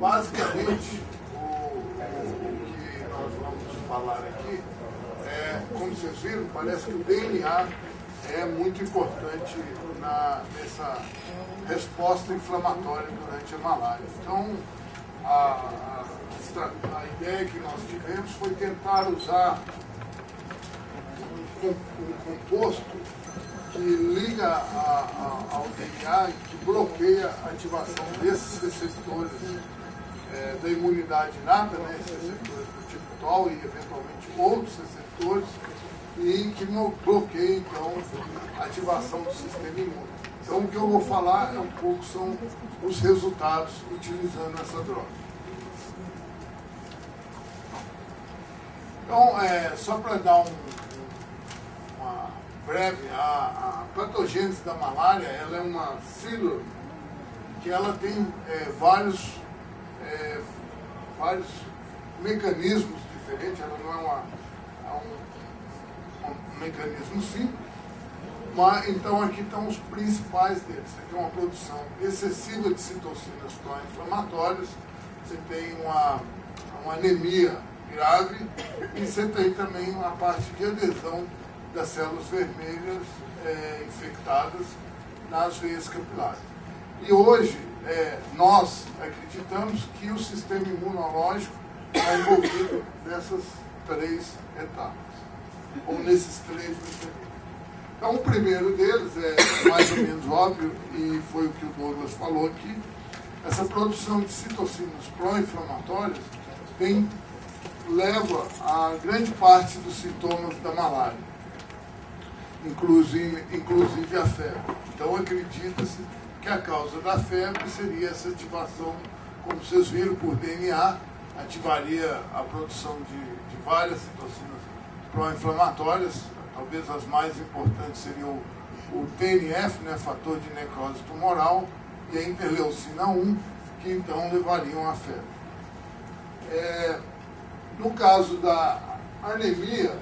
Basicamente, o que nós vamos falar aqui como vocês viram, parece que o DNA é muito importante nessa resposta inflamatória durante a malária. Então, a ideia que nós tivemos foi tentar usar um composto que liga ao DNA e que bloqueia a ativação desses receptores da imunidade inata, né, esses receptores do tipo TOL e eventualmente outros receptores, e que bloqueia então a ativação do sistema imune. Então o que eu vou falar um pouco são os resultados utilizando essa droga. Então, só para dar uma breve, a patogênese da malária, ela é uma síndrome que ela tem vários mecanismos diferentes, ela não é um mecanismo simples, mas então aqui estão os principais deles. Você tem uma produção excessiva de citocinas pró-inflamatórias, você tem uma anemia grave e você tem também uma parte de adesão das células vermelhas infectadas nas veias capilares. E hoje nós acreditamos que o sistema imunológico está envolvido nessas três etapas, ou nesses três mecanismos. Então, o primeiro deles é mais ou menos óbvio, e foi o que o Douglas falou aqui, essa produção de citocinas pró-inflamatórias leva a grande parte dos sintomas da malária, inclusive a febre. Então, acredita-se que a causa da febre seria essa ativação, como vocês viram, por DNA, ativaria a produção de várias citocinas pró-inflamatórias. Talvez as mais importantes seriam o TNF, né, fator de necrose tumoral, e a interleucina 1, que então levariam à febre. No caso da anemia,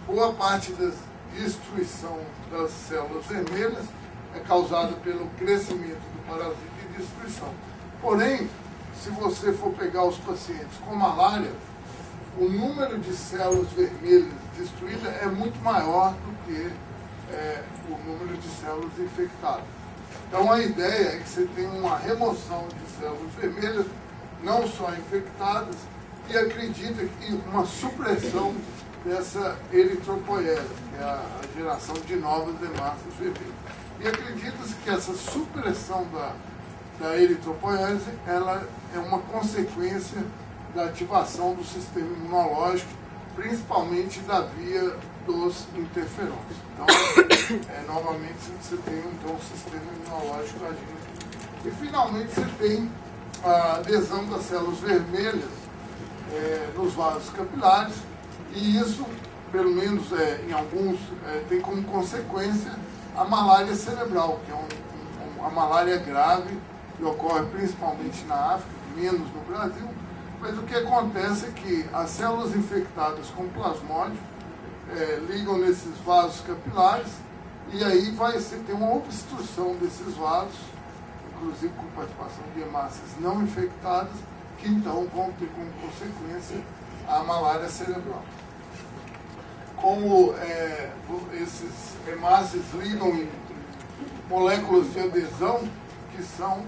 boa parte da destruição das células vermelhas é causada pelo crescimento do parasita e destruição. Porém, se você for pegar os pacientes com malária, o número de células vermelhas destruídas é muito maior do que o número de células infectadas. Então, a ideia é que você tem uma remoção de células vermelhas, não só infectadas, e acredita que uma supressão dessa eritropoiese, que é a geração de novas hemácias vermelhas. E acredita-se que essa supressão da eritropoiese, ela é uma consequência da ativação do sistema imunológico, principalmente da via dos interferons. Então, novamente, você tem então o sistema imunológico agindo. E, finalmente, você tem a adesão das células vermelhas nos vasos capilares, e isso, pelo menos em alguns, tem como consequência a malária cerebral, que é uma malária grave, que ocorre principalmente na África, menos no Brasil. Mas o que acontece é que as células infectadas com plasmódio ligam nesses vasos capilares, e aí você ter uma obstrução desses vasos, inclusive com participação de hemácias não infectadas, que então vão ter como consequência a malária cerebral. Como esses hemácias ligam em moléculas de adesão que são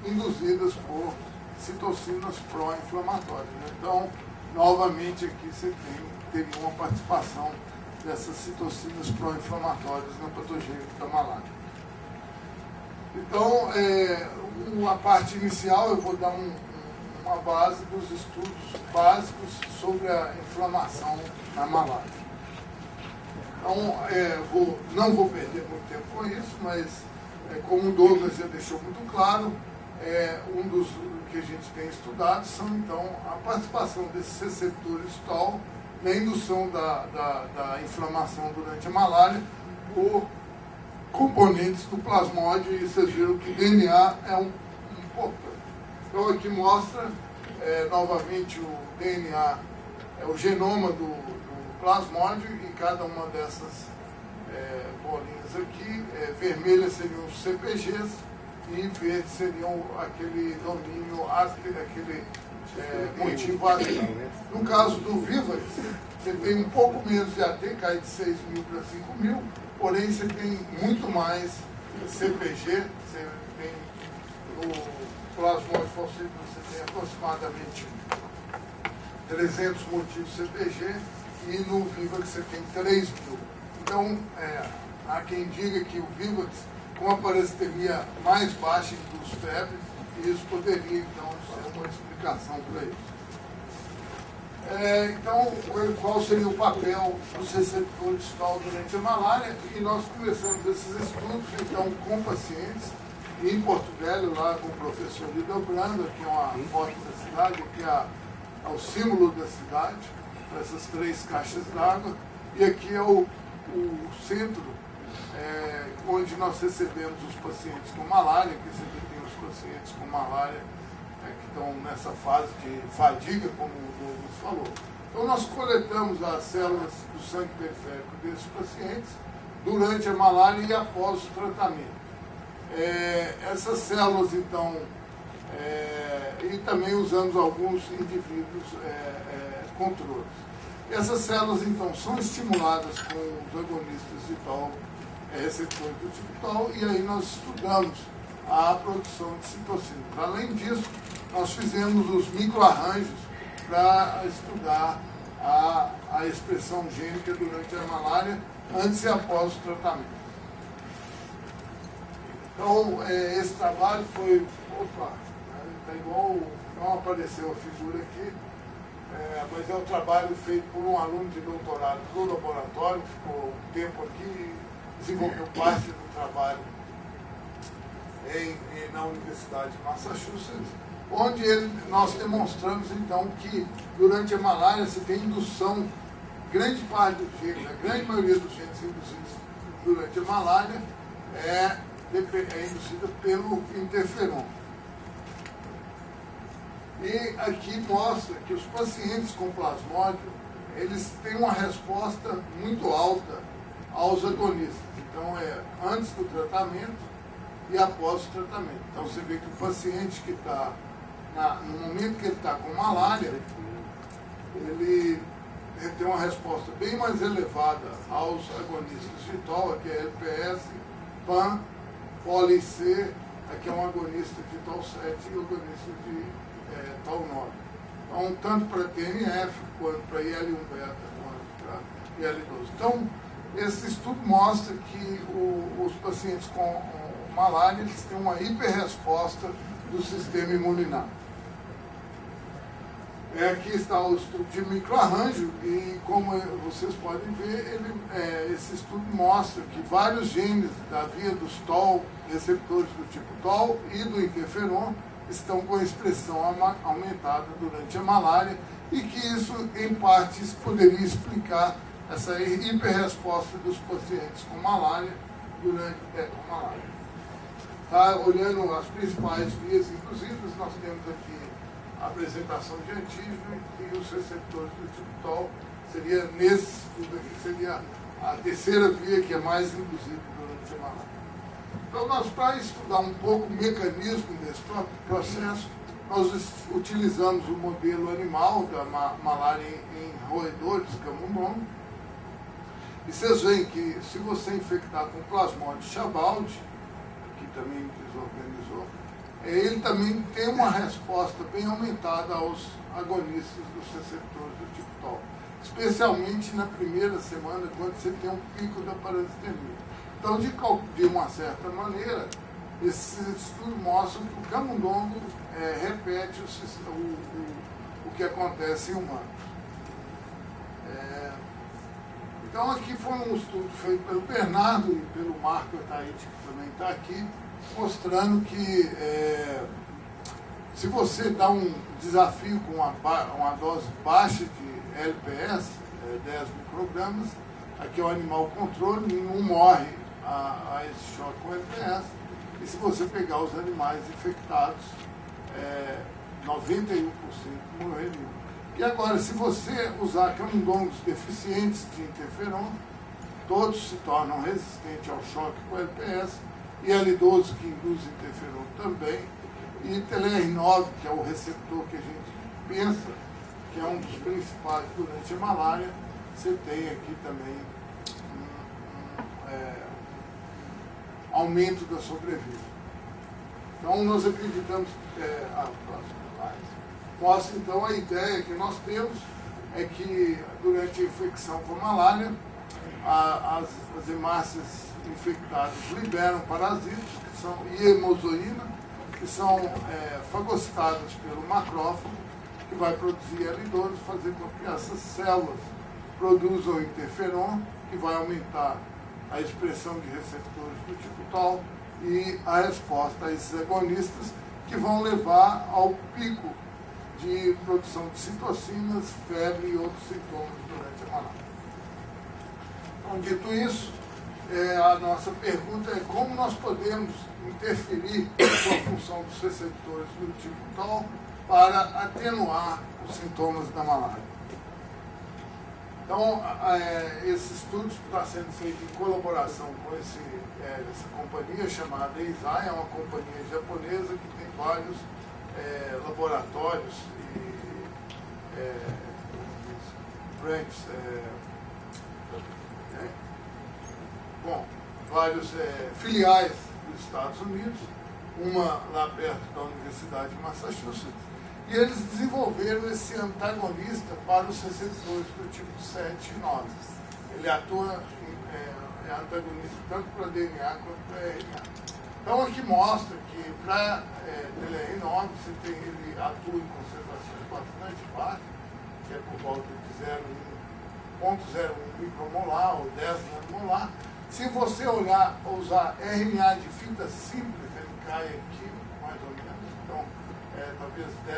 induzidas por citocinas pró-inflamatórias. Então, novamente aqui você teria uma participação dessas citocinas pró-inflamatórias na patogênese da malária. Então, a parte inicial eu vou dar uma base dos estudos básicos sobre a inflamação na malária. Então, não vou perder muito tempo com isso, mas como o Douglas já deixou muito claro, um dos que a gente tem estudado são, então, a participação desses receptores TOL na indução da inflamação durante a malária por componentes do plasmódio, e vocês viram que DNA é importante. Então, aqui mostra, novamente, o DNA, o genoma do plasmódio, e cada uma dessas bolinhas aqui, vermelhas seriam os CPGs, e verde seriam aquele domínio, aquele motivo AT. No caso do Vivax, você tem um pouco menos de AT, cai de 6 mil para 5 mil, porém você tem muito mais CPG, você tem no plasmódio falcido, você tem aproximadamente 300 motivos CPG, e no Vivax você tem 3 mil. Então, há quem diga que o Vivax, com a parasitemia mais baixa induz febre, e isso poderia, então, ser uma explicação para isso. Então, qual seria o papel dos receptores de TOL durante a malária? E nós começamos esses estudos, então, com pacientes, em Porto Velho, lá com o professor Lidobrando, aqui é uma foto da cidade, aqui é o símbolo da cidade, essas 3 caixas d'água, e aqui é o centro, onde nós recebemos os pacientes com malária, que sempre tem os pacientes com malária que estão nessa fase de fadiga, como o Douglas falou. Então, nós coletamos as células do sangue periférico desses pacientes durante a malária e após o tratamento. Essas células, então, e também usamos alguns indivíduos controles. Essas células, então, são estimuladas com os agonistas de TOL, receptores do tipo TOL, e aí nós estudamos a produção de citocinas. Além disso, nós fizemos os microarranjos para estudar a expressão gênica durante a malária, antes e após o tratamento. Então, esse trabalho foi... Opa, está igual... Não apareceu a figura aqui, mas é um trabalho feito por um aluno de doutorado do laboratório, que ficou um tempo aqui e desenvolveu parte do trabalho na Universidade de Massachusetts, onde nós demonstramos, então, que durante a malária se tem indução, grande parte dos genes, a grande maioria dos genes induzidos durante a malária é induzida pelo interferon. E aqui mostra que os pacientes com plasmódio, eles têm uma resposta muito alta aos agonistas. Então, antes do tratamento e após o tratamento. Então, você vê que o paciente que está, no momento que ele está com malária, ele tem uma resposta bem mais elevada aos agonistas de TOL, que é LPS, PAN, POLI-C, aqui é um agonista de TOL7 e agonista de TOL9. Então, tanto para TNF, quanto para IL-1-beta, quanto para IL-12. Então, esse estudo mostra que os pacientes com malária, eles têm uma hiperresposta do sistema imuninário. Aqui está o estudo de microarranjo e, como vocês podem ver, esse estudo mostra que vários genes da via dos TOL, receptores do tipo TOL e do interferon, estão com a expressão aumentada durante a malária e que isso, em partes, poderia explicar essa hiperresposta dos pacientes com malária durante a malária. Tá, olhando as principais vias induzíveis, nós temos aqui a apresentação de antígeno e os receptores do tipo TOL. Seria nesse estudo aqui, seria a terceira via que é mais induzida durante a malária. Então, nós, para estudar um pouco o mecanismo desse processo, nós utilizamos o modelo animal da malária em roedores, camundongo. E vocês veem que, se você infectar com plasmódio Chabaldi, que também desorganizou, ele também tem uma resposta bem aumentada aos agonistas dos receptores do tipo TOL, especialmente na primeira semana, quando você tem um pico da parasitemia. Então, de uma certa maneira, esse estudo mostra que o camundongo repete o que acontece em humanos. Então, aqui foi um estudo feito pelo Bernardo e pelo Marco Ataíde, que também está aqui, mostrando que se você dá um desafio com uma dose baixa de LPS, 10 microgramas, aqui é o animal controle, nenhum morre a esse choque com LPS, e se você pegar os animais infectados, 91% morreriam. E agora, se você usar camundongos deficientes de interferon, todos se tornam resistentes ao choque com LPS, IL-12, que induz interferon também, e TLR9, que é o receptor que a gente pensa, que é um dos principais durante a malária. Você tem aqui também aumento da sobrevida. Então, nós acreditamos mostra, então, a ideia que nós temos é que, durante a infecção com malária, as hemácias infectadas liberam parasitas, que são iemozoína, que são fagocitadas pelo macrófago, que vai produzir IL-12, fazer com que essas células produzam interferon, que vai aumentar a expressão de receptores do tipo tal e a resposta a esses agonistas, que vão levar ao pico de produção de citocinas, febre e outros sintomas durante a malária. Então, dito isso, a nossa pergunta é como nós podemos interferir com a função dos receptores do tipo tal para atenuar os sintomas da malária. Então, esse estudo está sendo feito em colaboração com essa companhia chamada Eisai, é uma companhia japonesa que tem vários laboratórios e branches, vários filiais dos Estados Unidos, uma lá perto da Universidade de Massachusetts, e eles desenvolveram esse antagonista para os receptores do tipo 7 e 9. Ele atua, é antagonista tanto para DNA quanto para RNA. Então, aqui mostra que para TLR9, ele atua em concentrações bastante baixas, que é por volta de 0,01 micromolar ou 10 nanomolar. Se você usar RNA de fita simples, ele cai aqui, mais ou menos. Então, talvez 10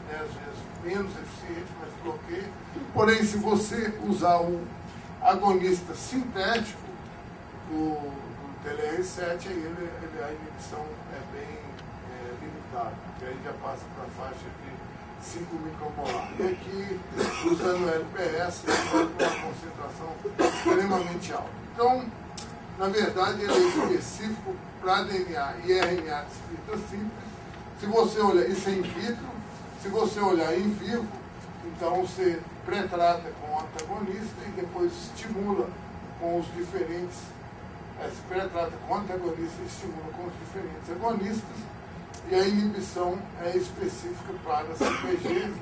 vezes menos eficiente, mas bloqueia. Porém, se você usar o agonista sintético do TLR7, aí a inibição é bem limitada, porque aí já passa para a faixa de 5 micromolar. E aqui, usando o LPS, ele vai para uma concentração extremamente alta. Então, na verdade, ele é específico para DNA e RNA de fita simples. Se você olhar, isso é in vitro, se você olhar em vivo, então você pré-trata com o antagonista e depois estimula com os diferentes, se pré-trata com o antagonista e estimula com os diferentes agonistas, e a inibição é específica para CPG.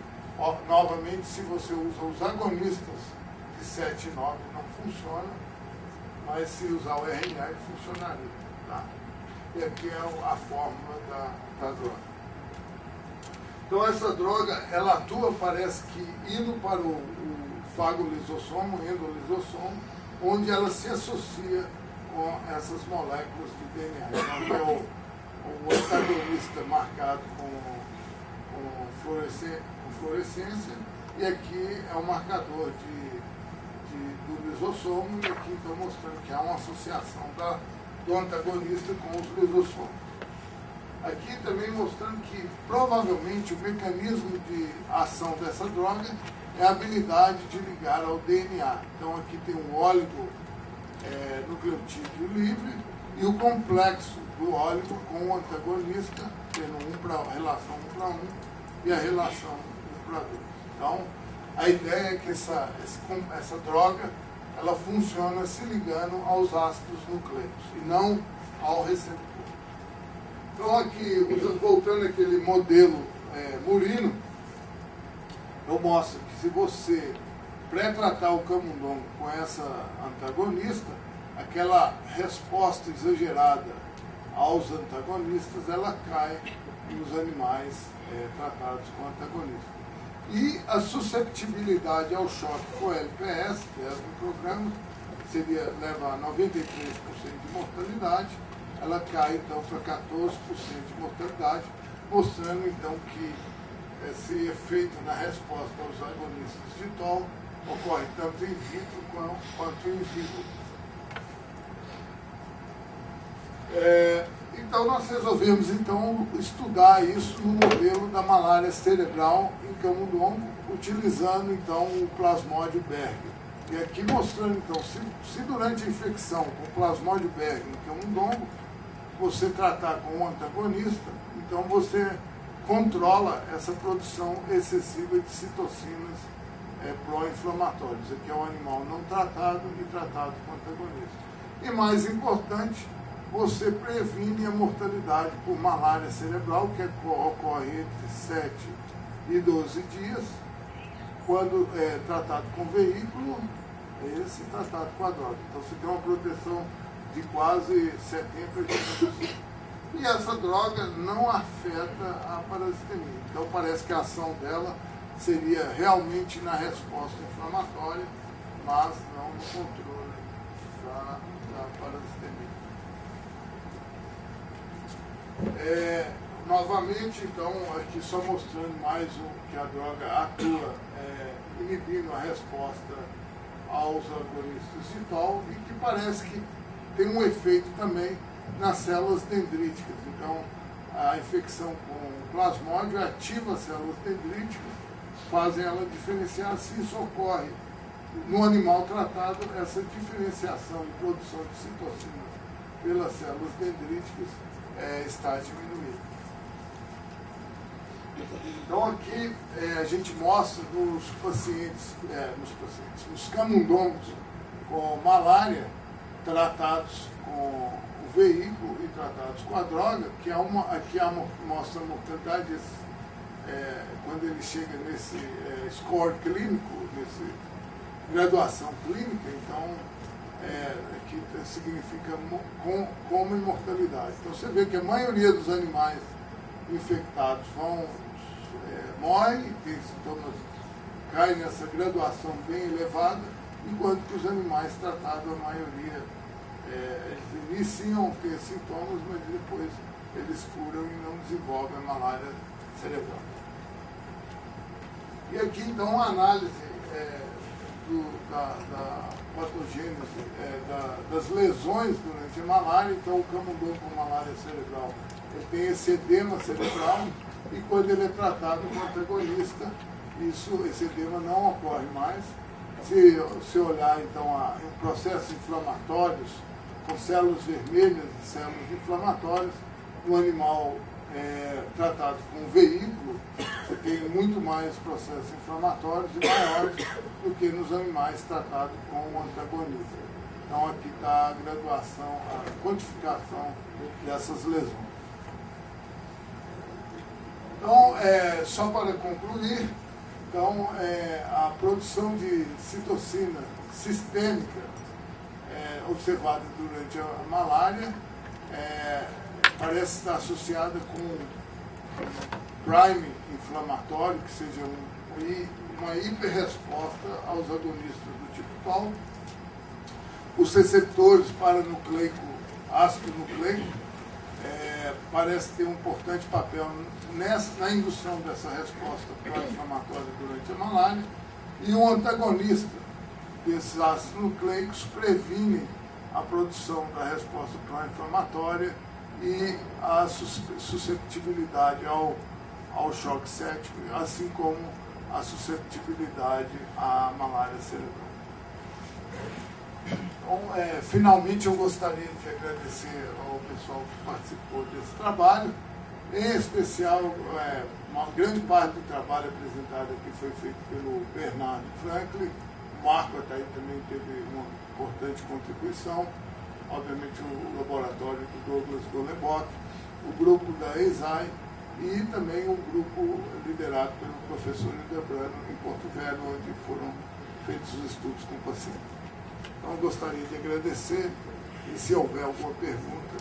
Novamente, se você usa os agonistas de 7 e 9, não funciona, mas se usar o RNA, ele funcionaria. Tá? E aqui é a fórmula da droga. Então, essa droga, ela atua, parece que, indo para o fagolisossomo, o endolisossomo, onde ela se associa com essas moléculas de DNA. Então, é o antagonista marcado com fluorescência, e aqui é o marcador do lisossomo, e aqui estou mostrando que há uma associação do antagonista com os lisossomos. Aqui também mostrando que provavelmente o mecanismo de ação dessa droga é a habilidade de ligar ao DNA. Então aqui tem um óligo nucleotídeo livre e o complexo do óligo com o antagonista, tendo relação 1 para 1 e a relação 1 para 2. Então, a ideia é que essa droga ela funciona se ligando aos ácidos nucleicos e não ao receptor. Então, aqui, voltando àquele modelo murino, eu mostro que se você pré-tratar o camundongo com essa antagonista, aquela resposta exagerada aos antagonistas, ela cai nos animais tratados com antagonista. E a susceptibilidade ao choque com LPS, 10 microgramas, leva a 93% de mortalidade, ela cai então para 14% de mortalidade, mostrando então que esse efeito na resposta aos agonistas de TOL ocorre tanto in vitro quanto in vivo. Então nós resolvemos então estudar isso no modelo da malária cerebral em camundongo, utilizando então o plasmódio Berger. E aqui mostrando então, se durante a infecção com o plasmódio Berger em camundongo, você tratar com um antagonista, então você controla essa produção excessiva de citocinas pró-inflamatórias. Aqui é o animal não tratado e tratado com antagonista. E mais importante, você previne a mortalidade por malária cerebral, que ocorre entre 7 e 12 dias, quando é tratado com veículo, esse tratado com a droga. Então você tem uma proteção de quase 70% a 80%. E essa droga não afeta a parasitemia. Então parece que a ação dela seria realmente na resposta inflamatória, mas não no controle da parasitemia. Novamente, então, aqui só mostrando mais que a droga atua inibindo a resposta aos agonistas de TOL e que parece que tem um efeito também nas células dendríticas. Então, a infecção com plasmódio ativa as células dendríticas, fazem ela diferenciar. Se isso ocorre no animal tratado, essa diferenciação e produção de citocinas pelas células dendríticas está diminuída. Então aqui a gente mostra nos camundongos com malária tratados com o veículo e tratados com a droga, que aqui mostra a mortalidade quando ele chega nesse score clínico, nesse graduação clínica. Então aqui significa como imortalidade. Então você vê que a maioria dos animais infectados morrem, tem sintomas, caem nessa graduação bem elevada, enquanto que os animais tratados, a maioria, eles iniciam a ter sintomas, mas depois eles curam e não desenvolvem a malária cerebral. E aqui, então, uma análise da patogênese, das lesões durante a malária. Então, o camundongo com malária cerebral, ele tem esse edema cerebral, e quando ele é tratado com antagonista, esse edema não ocorre mais. Se olhar, então, em processos inflamatórios, com células vermelhas e células inflamatórias, no animal tratado com veículo, você tem muito mais processos inflamatórios e maiores do que nos animais tratados com o antagonista. Então, aqui está a graduação, a quantificação dessas lesões. Então, só para concluir, então, a produção de citocina sistêmica observada durante a malária parece estar associada com priming inflamatório, que seja uma hiperresposta aos agonistas do tipo TOL. Os receptores para ácido nucleico parece ter um importante papel na indução dessa resposta pró-inflamatória durante a malária, e o antagonista desses ácidos nucleicos previne a produção da resposta pró-inflamatória e a susceptibilidade ao choque séptico, assim como a susceptibilidade à malária cerebral. Então, finalmente eu gostaria de agradecer ao pessoal que participou desse trabalho, em especial uma grande parte do trabalho apresentado aqui foi feito pelo Bernardo Franklin. O Marco Ataí também teve uma importante contribuição, obviamente o laboratório do Douglas Golebot, o grupo da ESAI e também o grupo liderado pelo professor Hildebrando em Porto Velho, onde foram feitos os estudos com pacientes. Então, eu gostaria de agradecer, e se houver alguma pergunta,